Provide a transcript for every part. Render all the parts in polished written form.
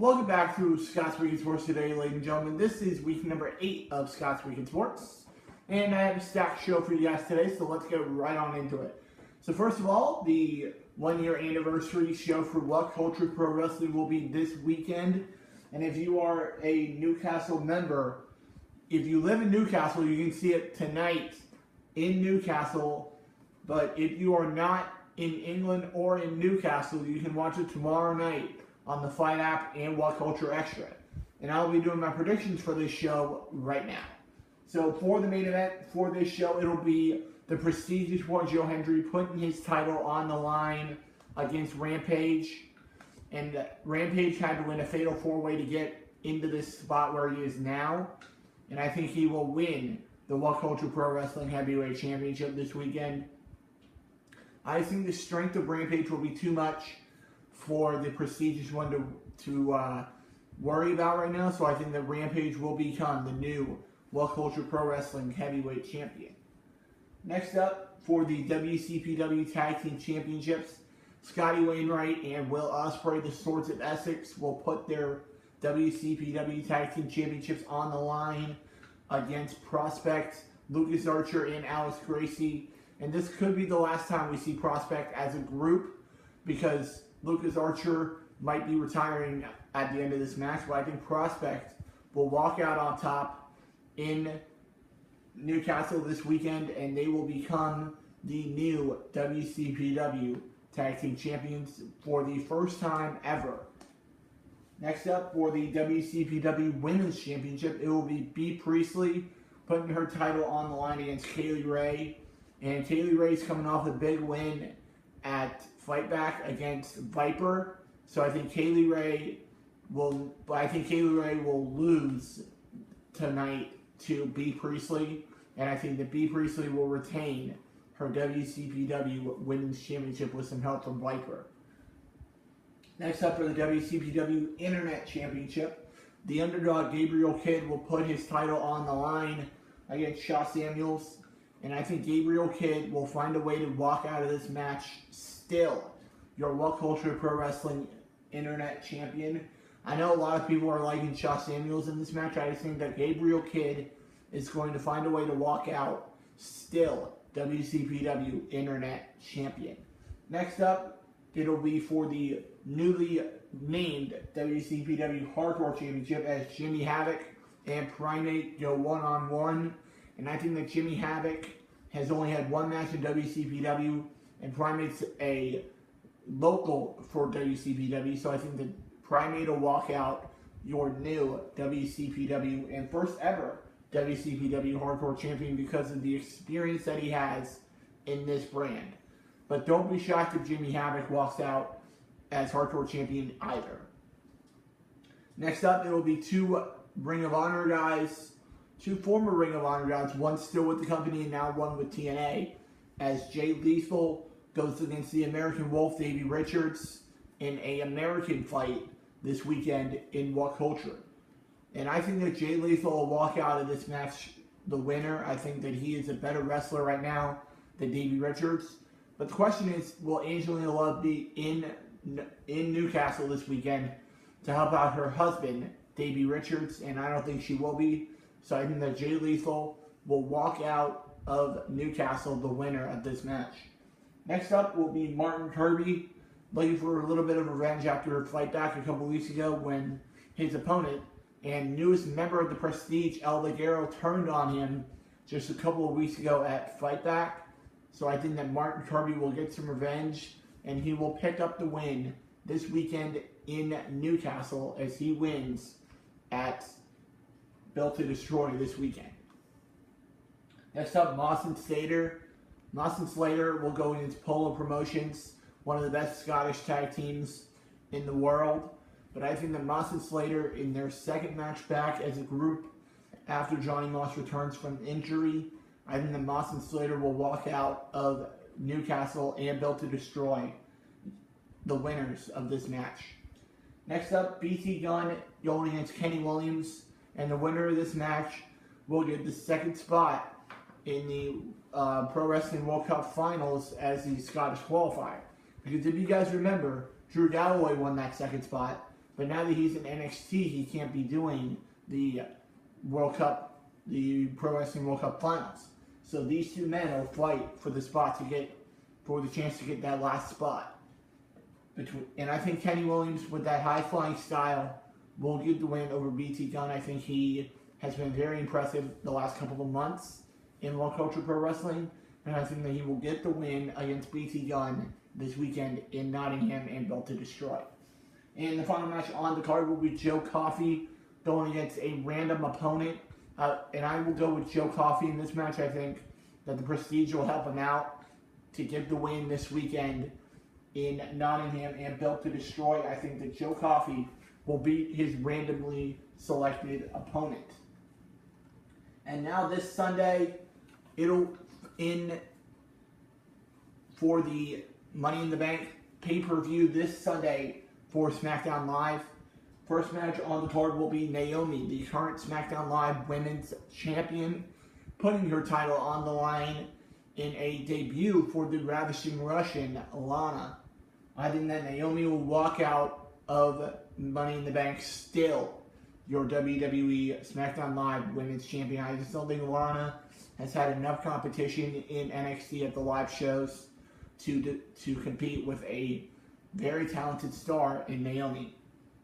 Welcome back to Scott's Week in Sports today, ladies and gentlemen. This is week number 8 of Scott's Week in Sports. And I have a stacked show for you guys today, so let's get right on into it. So first of all, the 1-year anniversary show for What Culture Pro Wrestling will be this weekend. And if you are a Newcastle member, if you live in Newcastle, you can see it tonight in Newcastle. But if you are not in England or in Newcastle, you can watch it tomorrow night on the Fight app and What Culture Extra. And I'll be doing my predictions for this show right now. So for the main event for this show, it'll be the prestigious one, Joe Hendry, putting his title on the line against Rampage. And Rampage had to win a fatal 4-way to get into this spot where he is now. And I think he will win the What Culture Pro Wrestling Heavyweight Championship this weekend. I think the strength of Rampage will be too much for the prestigious one to worry about right now. So I think that Rampage will become the new What Culture Pro Wrestling Heavyweight Champion. Next up, for the WCPW Tag Team Championships, Scotty Wainwright and Will Ospreay, the Swords of Essex, will put their WCPW Tag Team Championships on the line against Prospect, Lucas Archer, and Alex Gracie. And this could be the last time we see Prospect as a group, because Lucas Archer might be retiring at the end of this match, but I think Prospect will walk out on top in Newcastle this weekend, and they will become the new WCPW Tag Team Champions for the first time ever. Next up, for the WCPW Women's Championship, it will be Bea Priestley putting her title on the line against Kaylee Ray. And Kaylee Ray's coming off a big win at Fight Back against Viper. So I think Kaylee Ray will lose tonight to Bea Priestley. And I think that Bea Priestley will retain her WCPW Women's Championship with some help from Viper. Next up, for the WCPW Internet Championship, the underdog Gabriel Kidd will put his title on the line against Shaw Samuels. And I think Gabriel Kidd will find a way to walk out of this match still your What Culture Pro Wrestling Internet Champion. I know a lot of people are liking Shaw Samuels in this match. I just think that Gabriel Kidd is going to find a way to walk out still WCPW Internet Champion. Next up, it'll be for the newly named WCPW Hardcore Championship as Jimmy Havoc and Primate go one-on-one. And I think that Jimmy Havoc has only had one match in WCPW, and Primate's a local for WCPW, so I think that Primate will walk out your new WCPW and first ever WCPW Hardcore Champion because of the experience that he has in this brand. But don't be shocked if Jimmy Havoc walks out as Hardcore Champion either. Next up, there will be two Ring of Honor guys. Two former Ring of Honor guys, one still with the company and now one with TNA, as Jay Lethal goes against the American Wolf, Davey Richards, in an American fight this weekend in What Culture. And I think that Jay Lethal will walk out of this match the winner. I think that he is a better wrestler right now than Davey Richards. But the question is, will Angelina Love be in Newcastle this weekend to help out her husband, Davey Richards? And I don't think she will be. So I think that Jay Lethal will walk out of Newcastle the winner of this match. Next up will be Martin Kirby, looking for a little bit of revenge after a fight back a couple weeks ago when his opponent and newest member of the Prestige, El Ligero, turned on him just a couple of weeks ago at Fight Back. So I think that Martin Kirby will get some revenge, and he will pick up the win this weekend in Newcastle as he wins at Built to Destroy this weekend. Next up, Moss and Slater. Moss and Slater will go against Polo Promotions, one of the best Scottish tag teams in the world. But I think that Moss and Slater, in their second match back as a group after Johnny Moss returns from injury, I think that Moss and Slater will walk out of Newcastle and Built to Destroy the winners of this match. Next up, BT Gunn going against Kenny Williams. And the winner of this match will get the second spot in the Pro Wrestling World Cup Finals as the Scottish qualifier. Because if you guys remember, Drew Galloway won that second spot, But now that he's in NXT, he can't be doing the World Cup, the Pro Wrestling World Cup Finals. So these two men will fight for the chance to get that last spot. And I think Kenny Williams, with that high-flying style, will get the win over BT Gunn. I think he has been very impressive the last couple of months in World Culture Pro Wrestling, and I think that he will get the win against BT Gunn this weekend in Nottingham and Built to Destroy. And the final match on the card will be Joe Coffey going against a random opponent. And I will go with Joe Coffey in this match. I think that the Prestige will help him out to get the win this weekend in Nottingham and Built to Destroy. I think that Joe Coffey will beat his randomly selected opponent. And now this Sunday, for the Money in the Bank pay-per-view this Sunday for SmackDown Live. First match on the card will be Naomi, the current SmackDown Live Women's Champion, putting her title on the line in a debut for the Ravishing Russian, Lana. I think that Naomi will walk out of Money in the Bank still your WWE SmackDown Live Women's Champion. I just don't think Lana has had enough competition in NXT at the live shows to compete with a very talented star in Naomi.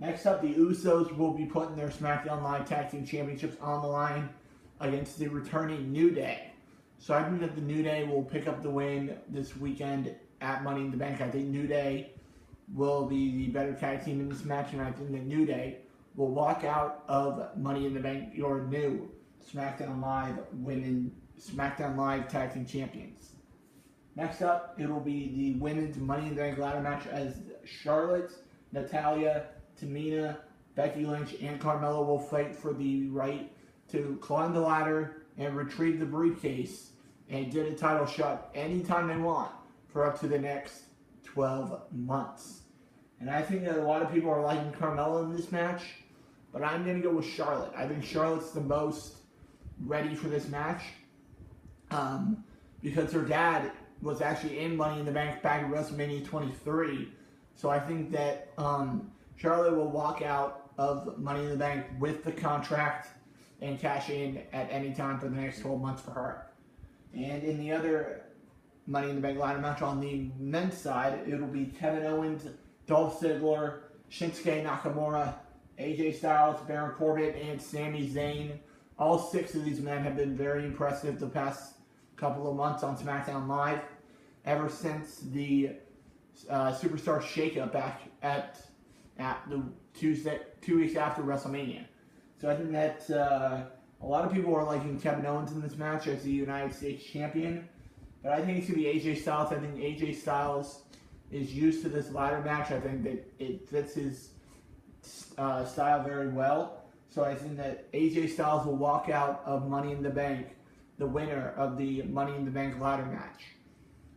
Next up, the Usos will be putting their SmackDown Live Tag Team Championships on the line against the returning New Day. So I think that the New Day will pick up the win this weekend at Money in the Bank. I think New Day will be the better tag team in this match, and I think the New Day will walk out of Money in the Bank your new SmackDown Live Tag Team Champions. Next up, it will be the Women's Money in the Bank ladder match as Charlotte, Natalya, Tamina, Becky Lynch, and Carmella will fight for the right to climb the ladder and retrieve the briefcase and get a title shot anytime they want for up to the next 12 months. And I think that a lot of people are liking Carmella in this match, but I'm going to go with Charlotte. I think Charlotte's the most ready for this match because her dad was actually in Money in the Bank back at WrestleMania 23. So I think that Charlotte will walk out of Money in the Bank with the contract and cash in at any time for the next 12 months for her. And in the other Money in the Bank ladder match on the men's side, it'll be Kevin Owens, Dolph Ziggler, Shinsuke Nakamura, AJ Styles, Baron Corbin, and Sami Zayn. All 6 of these men have been very impressive the past couple of months on SmackDown Live, ever since the Superstar Shakeup back at the 2 weeks after WrestleMania. So I think that a lot of people are liking Kevin Owens in this match as the United States Champion, but I think it's going to be AJ Styles. I think AJ Styles is used to this ladder match. I think that it fits his style very well. So I think that AJ Styles will walk out of Money in the Bank the winner of the Money in the Bank ladder match.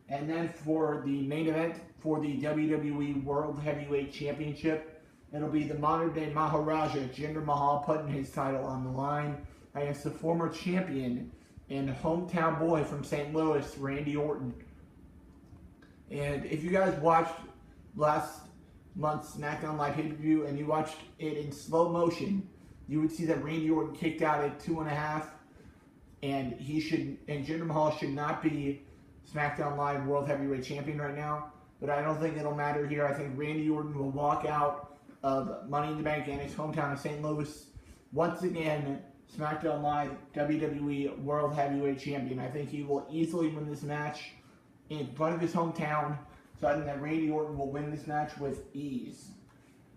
And then for the main event for the WWE World Heavyweight Championship, it'll be the modern-day Maharaja, Jinder Mahal, putting his title on the line against the former champion and hometown boy from St. Louis, Randy Orton. And if you guys watched last month's SmackDown Live pay-per-view and you watched it in slow motion, you would see that Randy Orton kicked out at 2.5, and Jinder Mahal should not be SmackDown Live World Heavyweight Champion right now. But I don't think it'll matter here. I think Randy Orton will walk out of Money in the Bank and his hometown of St. Louis once again SmackDown Live WWE World Heavyweight Champion. I think he will easily win this match in front of his hometown. So I think that Randy Orton will win this match with ease.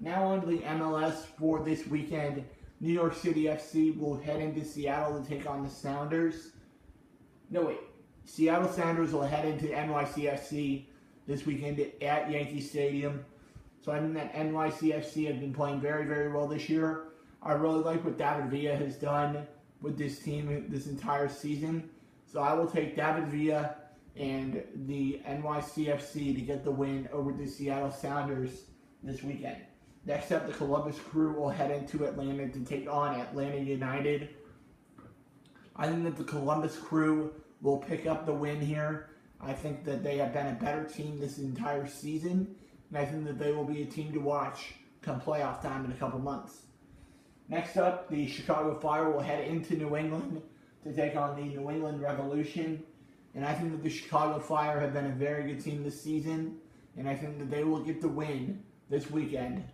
Now on to the MLS for this weekend. New York City FC will head into Seattle to take on the Sounders. Seattle Sounders will head into NYCFC this weekend at Yankee Stadium. So I think that NYCFC have been playing very, very well this year. I really like what David Villa has done with this team this entire season. So I will take David Villa and the NYCFC to get the win over the Seattle Sounders this weekend. Next up, the Columbus Crew will head into Atlanta to take on Atlanta United. I think that the Columbus Crew will pick up the win here. I think that they have been a better team this entire season, and I think that they will be a team to watch come playoff time in a couple months. Next up, the Chicago Fire will head into New England to take on the New England Revolution. And I think that the Chicago Fire have been a very good team this season. And I think that they will get the win this weekend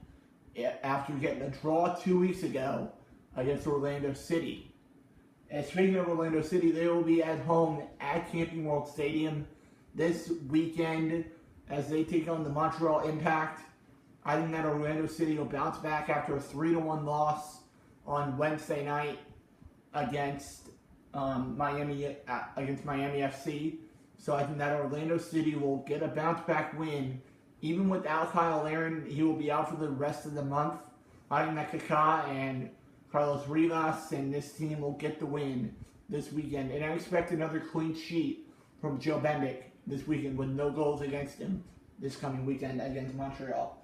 after getting a draw 2 weeks ago against Orlando City. And speaking of Orlando City, they will be at home at Camping World Stadium this weekend as they take on the Montreal Impact. I think that Orlando City will bounce back after a 3-1 loss on Wednesday night against Miami FC. So I think that Orlando City will get a bounce back win. Even without Kyle Larin, he will be out for the rest of the month. I think that Kaká and Carlos Rivas and this team will get the win this weekend. And I expect another clean sheet from Joe Bendik this weekend with no goals against him this coming weekend against Montreal.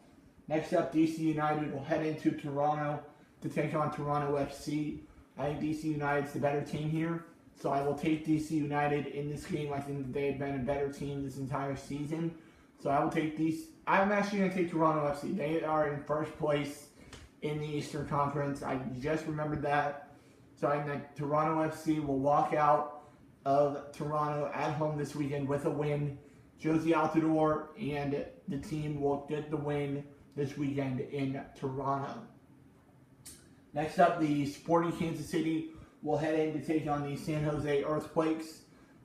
Next up, DC United will head into Toronto to take on Toronto FC. I think DC United's the better team here, so I will take DC United in this game. I think that they've been a better team this entire season, so I will take these. I'm actually going to take Toronto FC. They are in first place in the Eastern Conference. I just remembered that. So I think that Toronto FC will walk out of Toronto at home this weekend with a win. Josie Altidore and the team will get the win this weekend in Toronto. Next up, the Sporting Kansas City will head in to take on the San Jose Earthquakes.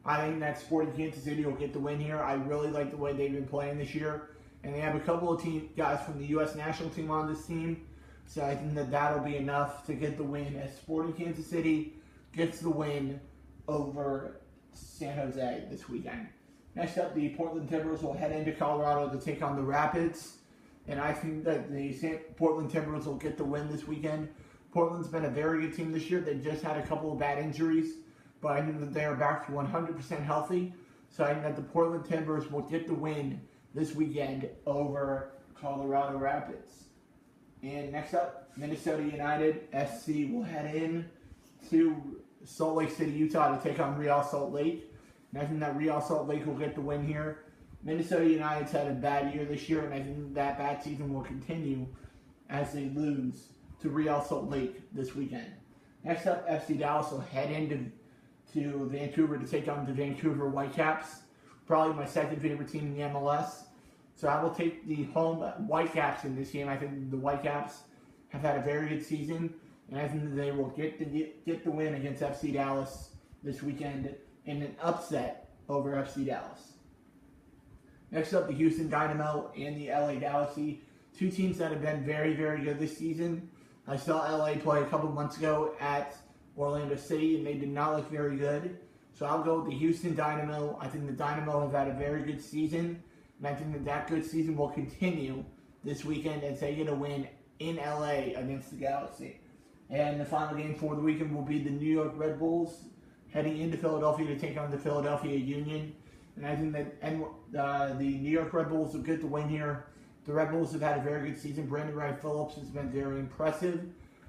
I think that Sporting Kansas City will get the win here. I really like the way they've been playing this year. And they have a couple of guys from the U.S. national team on this team. So I think that that'll be enough to get the win as Sporting Kansas City gets the win over San Jose this weekend. Next up, the Portland Timbers will head into Colorado to take on the Rapids. And I think that the Portland Timbers will get the win this weekend. Portland's been a very good team this year. They just had a couple of bad injuries, but I think that they are back to 100% healthy. So I think that the Portland Timbers will get the win this weekend over Colorado Rapids. And next up, Minnesota United SC will head in to Salt Lake City, Utah to take on Real Salt Lake. And I think that Real Salt Lake will get the win here. Minnesota United's had a bad year this year, and I think that bad season will continue as they lose to Real Salt Lake this weekend. Next up, FC Dallas will head into Vancouver to take on the Vancouver Whitecaps. Probably my second favorite team in the MLS. So I will take the home Whitecaps in this game. I think the Whitecaps have had a very good season, and I think that they will get the win against FC Dallas this weekend in an upset over FC Dallas. Next up, the Houston Dynamo and the LA Galaxy. Two teams that have been very, very good this season. I saw LA play a couple months ago at Orlando City, and they did not look very good. So I'll go with the Houston Dynamo. I think the Dynamo have had a very good season, and I think that good season will continue this weekend as they get a win in LA against the Galaxy. And the final game for the weekend will be the New York Red Bulls heading into Philadelphia to take on the Philadelphia Union. And I think that the New York Red Bulls will get the win here. The Red Bulls have had a very good season. Brandon Wright Phillips has been very impressive.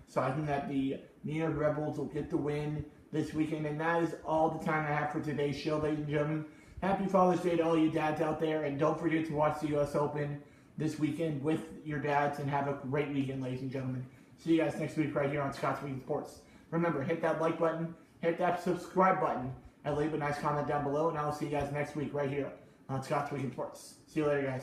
So I think that the New York Red Bulls will get the win this weekend. And that is all the time I have for today's show, ladies and gentlemen. Happy Father's Day to all you dads out there. And don't forget to watch the U.S. Open this weekend with your dads. And have a great weekend, ladies and gentlemen. See you guys next week right here on Scott's Weekend Sports. Remember, hit that like button, hit that subscribe button, and leave a nice comment down below. And I will see you guys next week right here on Scott's Weekend Sports. See you later, guys.